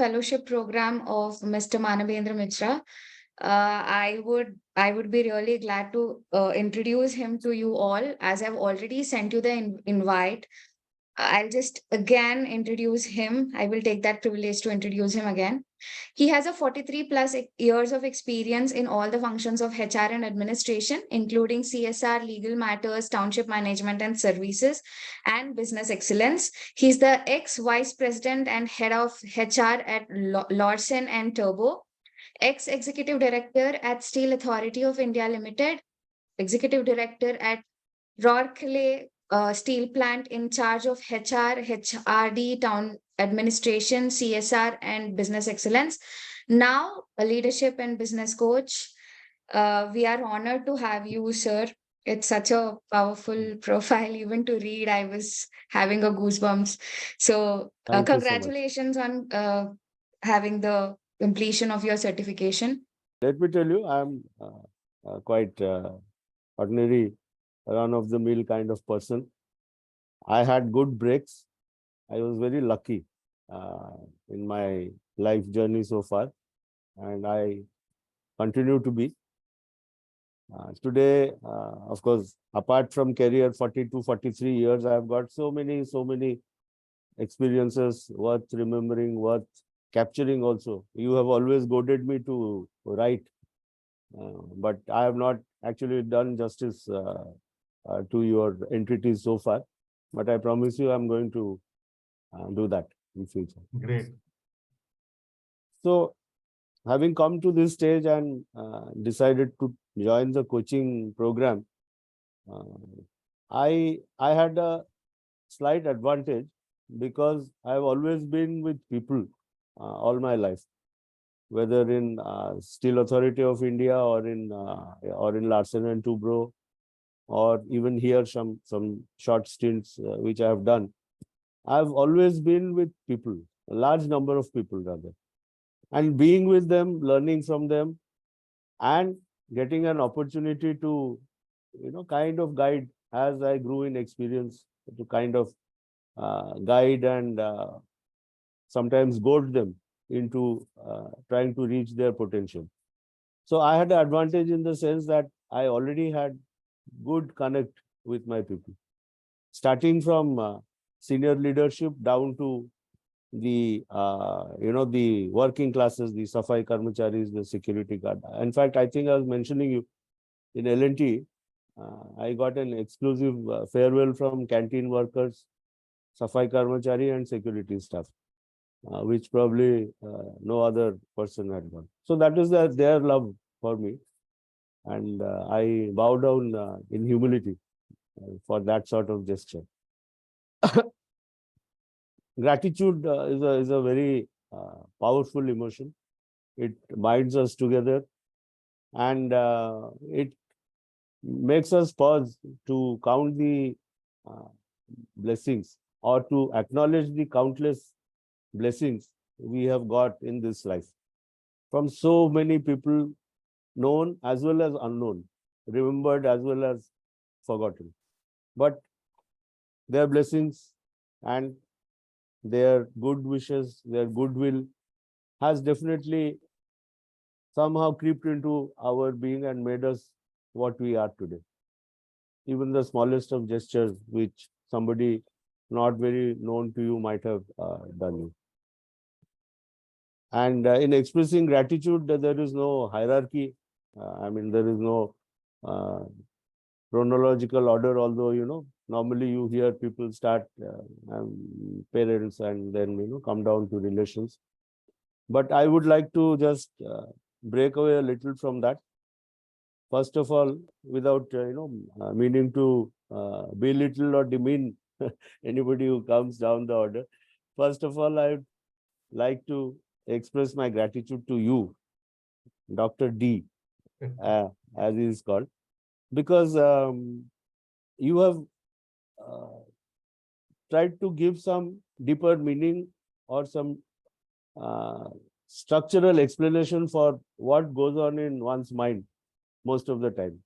fellowship program of Mr. Manabendra Mishra. I would be really glad to introduce him to you all, as I've already sent you the invite. I'll just again introduce him. I will take that privilege to introduce him again. He has a 43 plus years of experience in all the functions of HR and administration, including CSR, legal matters, township management and services, and business excellence. He's the ex vice president and head of HR at Larsen and Toubro, ex executive director at Steel Authority of India Limited, executive director at Rourkela steel plant, in charge of HR, HRD, town administration, CSR, and business excellence. Now, a leadership and business coach. We are honored to have you, sir. It's such a powerful profile, even to read. I was having a goosebumps. So, Thank you so much. congratulations on having the completion of your certification. Let me tell you, I'm quite ordinary, run-of-the-mill kind of person. I had good breaks. I was very lucky in my life journey so far, and I continue to be. Today, of course, apart from career, 42, 43 years, I have got so many experiences worth remembering, worth capturing also. You have always goaded me to write, but I have not actually done justice to your entities so far. But I promise you, I'm going to do that in future. Great. So, having come to this stage and decided to join the coaching program, I had a slight advantage because I've always been with people all my life, whether in Steel Authority of India or in Larsen and Toubro, or even here some short stints which I have done. I've always been with people, a large number of people rather, and being with them, learning from them, and getting an opportunity to, kind of guide as I grew in experience, to kind of guide and sometimes goad them into trying to reach their potential. So I had an advantage in the sense that I already had good connect with my people, starting from senior leadership down to the the working classes, the Safai Karmacharis, the security guard. In fact, I think I was mentioning you in L&T, I got an exclusive farewell from canteen workers, Safai Karmachari and security staff, which probably no other person had got. So that is their love for me, and I bow down in humility for that sort of gesture. Gratitude is a very powerful emotion. It binds us together, and it makes us pause to count the blessings, or to acknowledge the countless blessings we have got in this life from so many people, known as well as unknown, remembered as well as forgotten. But their blessings and their good wishes, their goodwill has definitely somehow crept into our being and made us what we are today. Even the smallest of gestures which somebody not very known to you might have done you. And in expressing gratitude, there is no hierarchy. There is no chronological order, although, normally you hear people start parents and then, come down to relations. But I would like to just break away a little from that. First of all, without, meaning to belittle or demean anybody who comes down the order. First of all, I would like to express my gratitude to you, Dr. D, as he is called, because you have tried to give some deeper meaning or some structural explanation for what goes on in one's mind most of the time.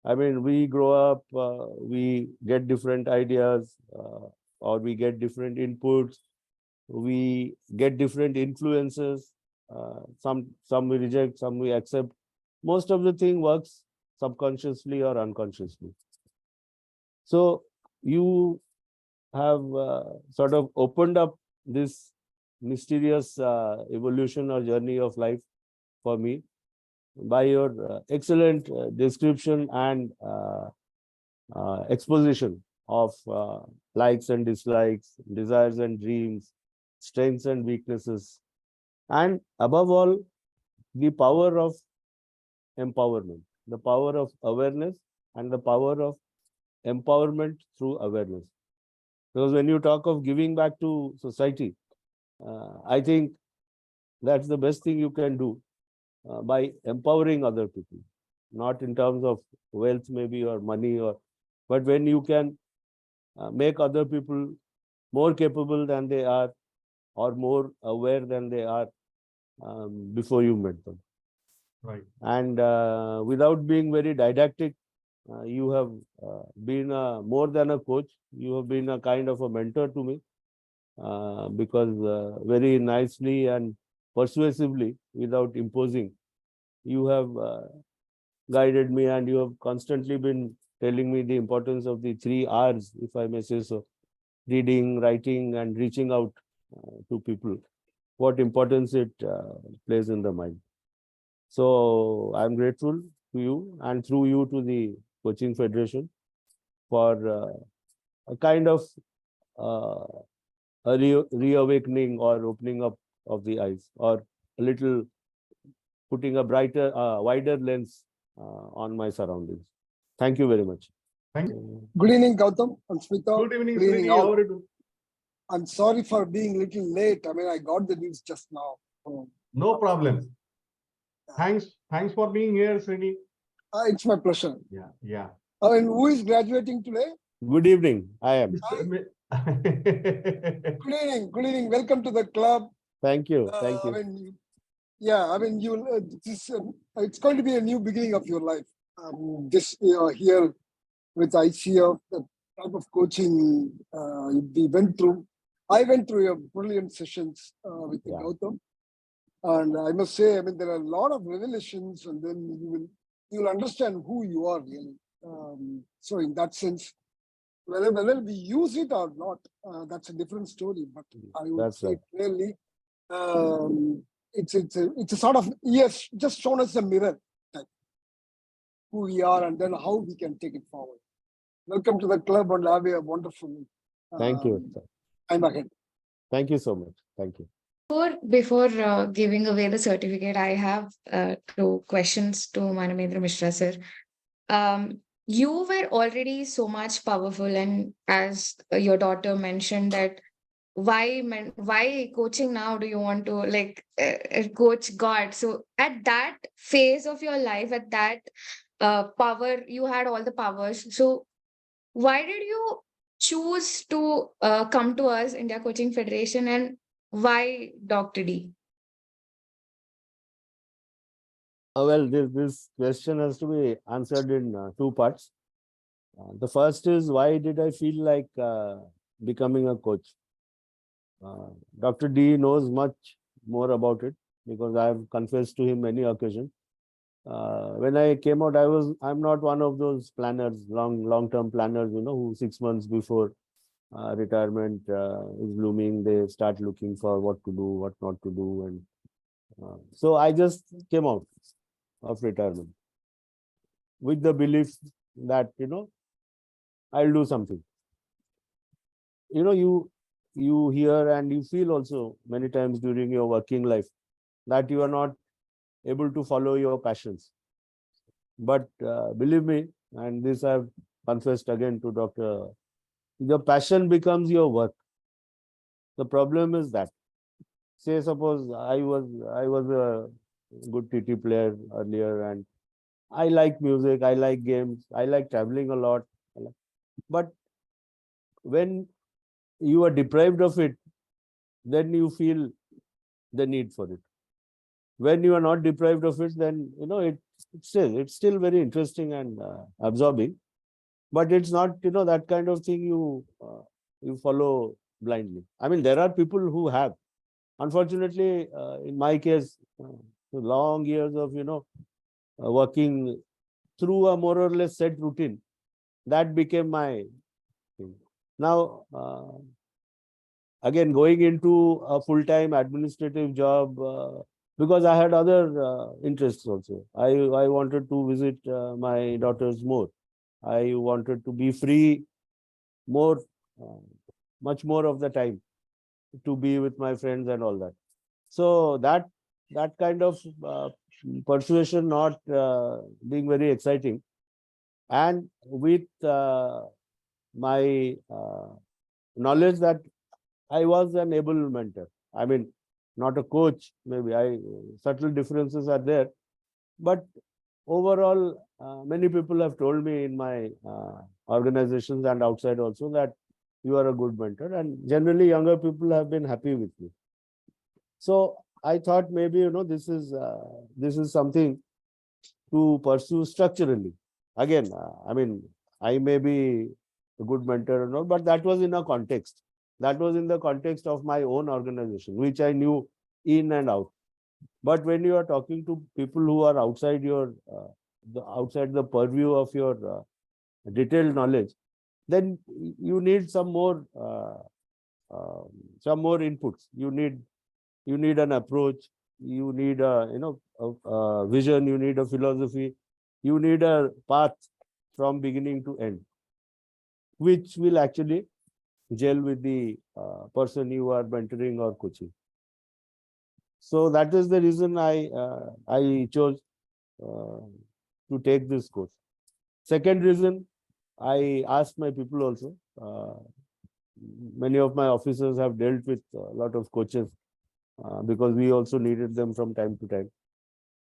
We grow up, we get different ideas, or we get different inputs. we get different influences. Some we reject, some we accept. Most of the thing works subconsciously or unconsciously. So you have sort of opened up this mysterious evolution or journey of life for me by your excellent description and exposition of likes and dislikes, desires and dreams, strengths and weaknesses, and above all, the power of empowerment, the power of awareness, and the power of empowerment through awareness. Because when you talk of giving back to society, I think that's the best thing you can do by empowering other people, not in terms of wealth, maybe, or money, but when you can make other people more capable than they are or more aware than they are before you met them. Right. And without being very didactic, you have been more than a coach. You have been a kind of a mentor to me because very nicely and persuasively, without imposing, you have guided me, and you have constantly been telling me the importance of the 3 R's, if I may say so: reading, writing, and reaching out to people. What importance it plays in the mind. So I'm grateful to you, and through you to the Coaching Federation, for a kind of uh, a reawakening or opening up of the eyes, or a little putting a brighter, wider lens on my surroundings. Thank you very much. Thank you. Good evening, Gautam and Smita. Good evening, Good evening, Srini. all. How are you doing? I'm sorry for being a little late. I mean, I got the news just now. No problem. Thanks for being here, Srini. It's my pleasure. Yeah. I mean, who is graduating today? Good evening. I am. Good evening. Good evening. Welcome to the club. Thank you. Thank you. I mean, yeah. I mean, you. It's going to be a new beginning of your life. This here with ICF, the type of coaching we went through. I went through a brilliant sessions with Gautam, and I must say, I mean, there are a lot of revelations, and then you will understand who you are really. So in that sense, whether we use it or not, that's a different story. But I would That's say right. clearly, it's a sort of, yes, just shown us a mirror, like who we are, and then how we can take it forward. Welcome to the club, and have a wonderful Thank you. time ahead. Thank you so much. Thank you. Before giving away the certificate, I have 2 questions to Manabendra Mishra, sir. You were already so much powerful, and as your daughter mentioned that why coaching now? Do you want to coach God? So at that phase of your life, at that power, you had all the powers. So why did you choose to come to us, India Coaching Federation, and why Dr. D? Well, this question has to be answered in 2 parts. The first is, why did I feel like becoming a coach? Dr. D knows much more about it because I have confessed to him many occasions. When I came out, I'm not one of those planners, long-term planners, who 6 months before retirement is looming, they start looking for what to do, what not to do. And so I just came out of retirement with the belief that, I'll do something. You hear and you feel also many times during your working life that you are not able to follow your passions. But believe me, and this I've confessed again to Dr. The passion becomes your work. The problem is that, say, suppose I was a good TT player earlier, and I like music, I like games, I like traveling a lot. But when you are deprived of it, then you feel the need for it. When you are not deprived of it, then it's still very interesting and absorbing. But it's not that kind of thing you follow blindly. I mean, there are people who have. Unfortunately, in my case, long years of, working through a more or less set routine, that became my thing. Now, again, going into a full-time administrative job, because I had other interests also. I wanted to visit my daughters more. I wanted to be free more, much more of the time to be with my friends and all that. So that kind of persuasion not being very exciting, and with my knowledge that I was an able mentor. I mean, not a coach, maybe subtle differences are there, but overall, many people have told me in my organizations and outside also that you are a good mentor, and generally younger people have been happy with me. So I thought maybe, this is something to pursue structurally. Again, I mean, I may be a good mentor or not, but that was in a context. That was in the context of my own organization, which I knew in and out. But when you are talking to people who are outside your, outside the purview of your detailed knowledge, then you need some more inputs. You need an approach. You need a vision. You need a philosophy. You need a path from beginning to end, which will actually gel with the person you are mentoring or coaching. So that is the reason I chose to take this course. Second reason, I asked my people also. Many of my officers have dealt with a lot of coaches because we also needed them from time to time.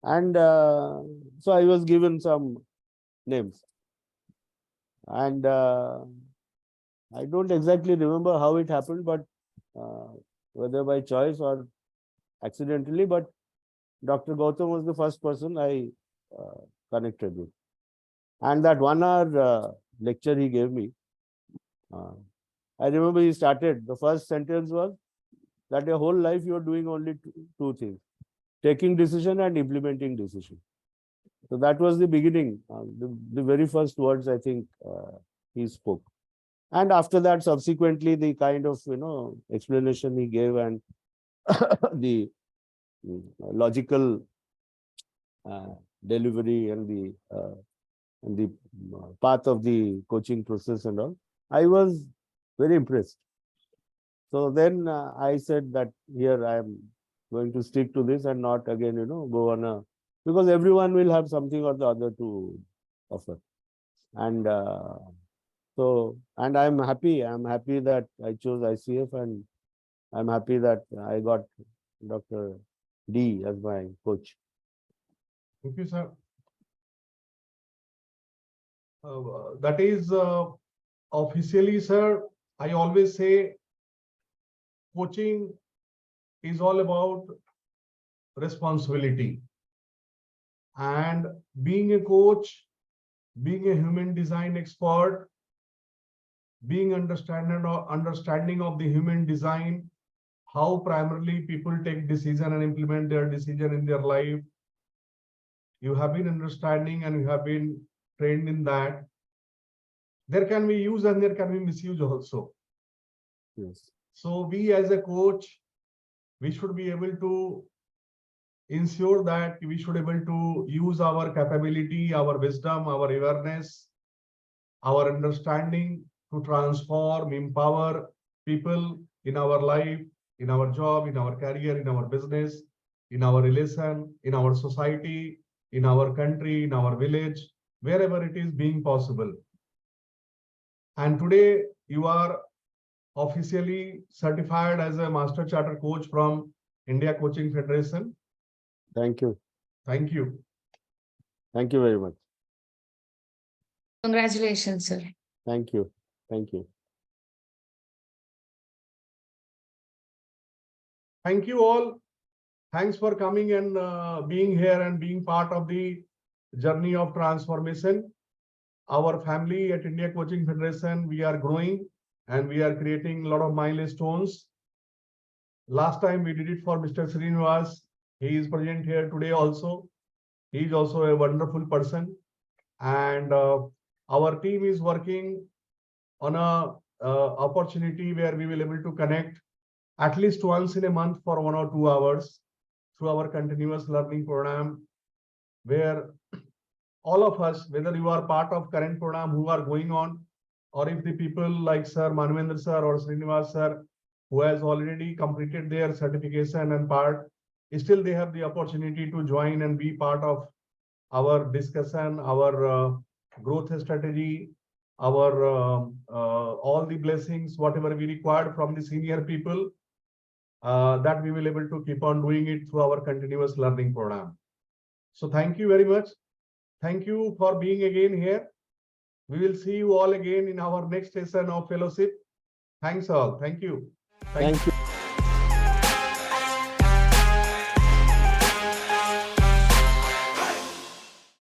And so I was given some names. And I don't exactly remember how it happened, but whether by choice or accidentally, but Dr. Gautam was the first person I connected with. And that 1 hour lecture he gave me, I remember he started, the first sentence was that your whole life you are doing only two things: taking decision and implementing decision. So that was the beginning, the very first words I think he spoke. And after that, subsequently, the kind of explanation he gave and the logical delivery and the path of the coaching process and all, I was very impressed. So then I said that here I am going to stick to this and not again, go on a, because everyone will have something or the other to offer. And and I'm happy that I chose ICF, and I'm happy that I got Dr. D as my coach. Thank you, sir. That is officially, sir, I always say coaching is all about responsibility. And being a coach, being a human design expert, being understanding of the human design, how primarily people take decision and implement their decision in their life. You have been understanding and you have been trained in that. There can be use and there can be misuse also. Yes. So we as a coach, we should be able to ensure that we should be able to use our capability, our wisdom, our awareness, our understanding to transform, empower people in our life, in our job, in our career, in our business, in our relation, in our society, in our country, in our village, wherever it is being possible. And today you are officially certified as a Master Charter Coach from India Coaching Federation. Thank you. Thank you. Thank you very much. Congratulations, sir. Thank you. Thank you. Thank you all. Thanks for coming and being here and being part of the journey of transformation. Our family at India Coaching Federation, we are growing. and we are creating a lot of milestones. Last time we did it for Mr. Srinivas. He is present here today also. He is also a wonderful person. And our team is working on a opportunity where we will able to connect at least once in a month for 1 or 2 hours through our continuous learning program, where all of us, whether you are part of current program who are going on, or if the people like Sir Manabendra sir or Srinivas sir, who has already completed their certification and part, still they have the opportunity to join and be part of our discussion, our growth strategy, our all the blessings, whatever we required from the senior people, that we will able to keep on doing it through our continuous learning program. So thank you very much. Thank you for being again here. We will see you all again in our next session of fellowship. Thanks all. Thank you. Thank you.